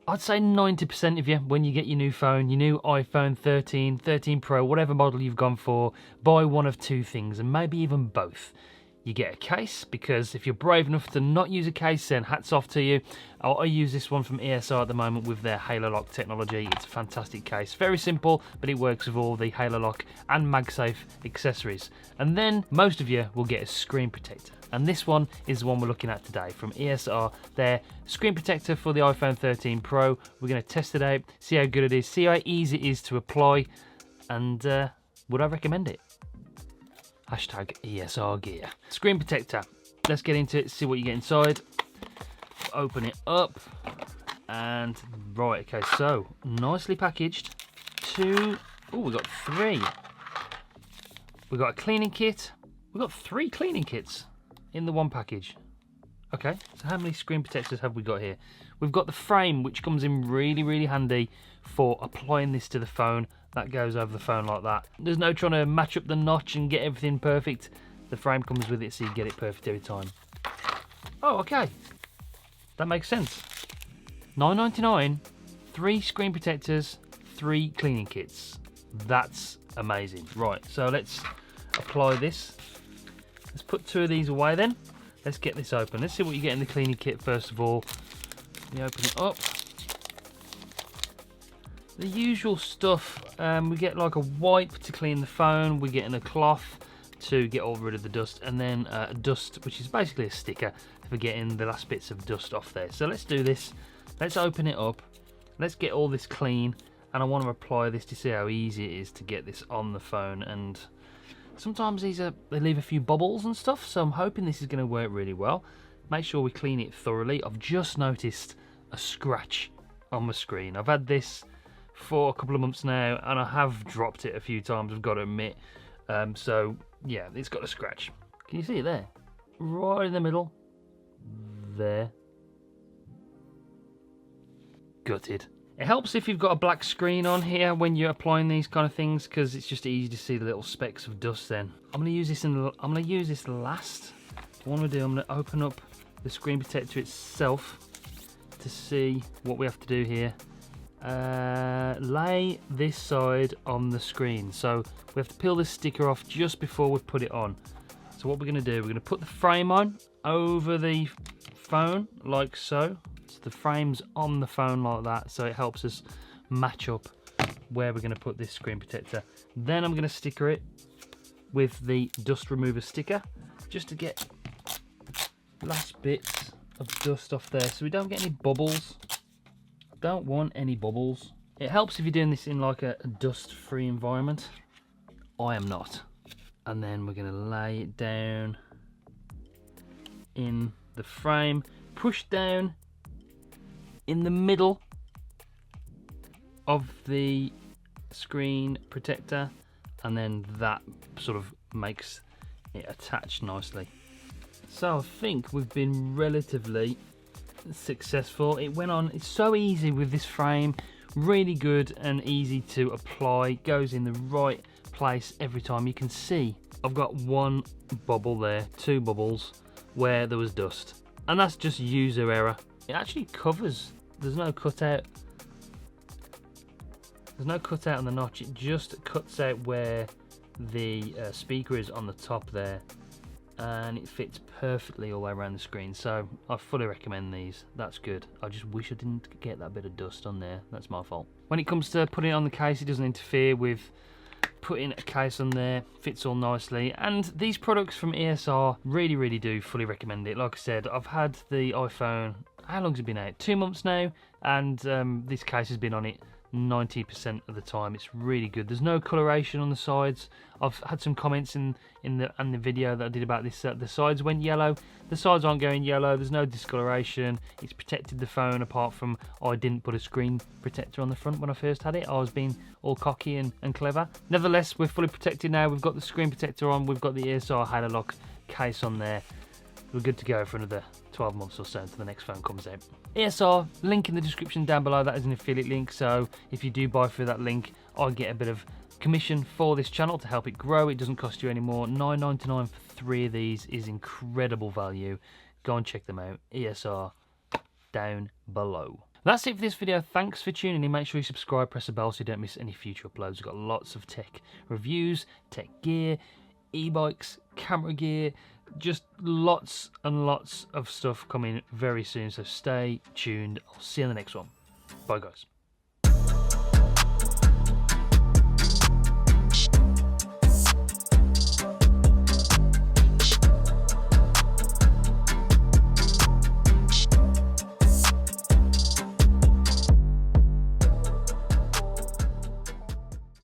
I'd say 90% of you, when you get your new phone, your new iPhone 13, 13 Pro, whatever model you've gone for, buy one of two things, and maybe even both. You get a case, because if you're brave enough to not use a case, then hats off to you. I use this one from ESR at the moment with their Halo Lock technology. It's a fantastic case. Very simple, but it works with all the Halo Lock and MagSafe accessories. And then most of you will get a screen protector. And this one is the one we're looking at today from ESR. Their screen protector for the iPhone 13 Pro. We're going to test it out, see how good it is, see how easy it is to apply, and would I recommend it? Hashtag ESR gear. Screen protector. Let's get into it, see what you get inside. Open it up. And right, okay, so nicely packaged. Two, oh, we got three. We got a cleaning kit. We got 3 cleaning kits in the one package. Okay, so how many screen protectors have we got here? We've got the frame, which comes in really, really handy for applying this to the phone. That goes over the phone like that. There's no trying to match up the notch and get everything perfect. The frame comes with it, so you get it perfect every time. Oh, okay. That makes sense. $9.99, 3 screen protectors, 3 cleaning kits. That's amazing. Right, so let's apply this. Let's put 2 of these away then. Let's get this open. Let's see what you get in the cleaning kit first of all. You open it up. The usual stuff. We get like a wipe to clean the phone. We're getting a cloth to get all rid of the dust, and then dust, which is basically a sticker for getting the last bits of dust off there. So let's do this. Let's open it up. Let's get all this clean, and I want to apply this to see how easy it is to get this on the phone. And sometimes they leave a few bubbles and stuff, so I'm hoping this is going to work really well. Make sure we clean it thoroughly. I've just noticed a scratch on my screen. I've had this for a couple of months now, and I have dropped it a few times, I've got to admit. So yeah, it's got a scratch. Can you see it there? Right in the middle. There. Gutted. It helps if you've got a black screen on here when you're applying these kind of things, because it's just easy to see the little specks of dust then. I'm going to use this last. What I'm going to do, I'm going to open up the screen protector itself to see what we have to do here. Lay this side on the screen, so we have to peel this sticker off just before we put it on. So what we're going to do, we're going to put the frame on over the phone like so. So the frame's on the phone like that, so it helps us match up where we're going to put this screen protector. Then I'm going to sticker it with the dust remover sticker just to get last bits of dust off there so we don't get any bubbles. Don't want any bubbles. It helps if you're doing this in like a dust-free environment. I am not. And then we're going to lay it down in the frame, push down in the middle of the screen protector, and then that sort of makes it attach nicely. So I think we've been relatively successful. It went on, it's so easy with this frame, really good and easy to apply, goes in the right place every time. You can see I've got 1 bubble there, 2 bubbles where there was dust, and that's just user error. It actually covers, there's no cutout on the notch, it just cuts out where the speaker is on the top there, and it fits perfectly all the way around the screen. So I fully recommend these. That's good. I just wish I didn't get that bit of dust on there. That's my fault. When it comes to putting it on the case, it doesn't interfere with putting a case on there. Fits all nicely. And these products from ESR really do fully recommend it. Like I said, I've had the iPhone, how long's it been out? 2 months now, and this case has been on it 90% of the time. It's really good. There's no coloration on the sides. I've had some comments in the video that I did about this. The sides went yellow. The sides aren't going yellow. There's no discoloration. It's protected the phone, apart from I didn't put a screen protector on the front when I first had it. I was being all cocky and clever. Nevertheless, we're fully protected now. We've got the screen protector on. We've got the ESR Halo Lock case on there. We're good to go for another 12 months or so until the next phone comes out. ESR, link in the description down below. That is an affiliate link, so if you do buy through that link, I get a bit of commission for this channel to help it grow. It doesn't cost you any more. $9.99 for 3 of these is incredible value. Go and check them out. ESR down below. That's it for this video. Thanks for tuning in. Make sure you subscribe, press the bell so you don't miss any future uploads. We've got lots of tech reviews, tech gear, e-bikes, camera gear, just lots and lots of stuff coming very soon. So stay tuned. I'll see you in the next one. Bye guys.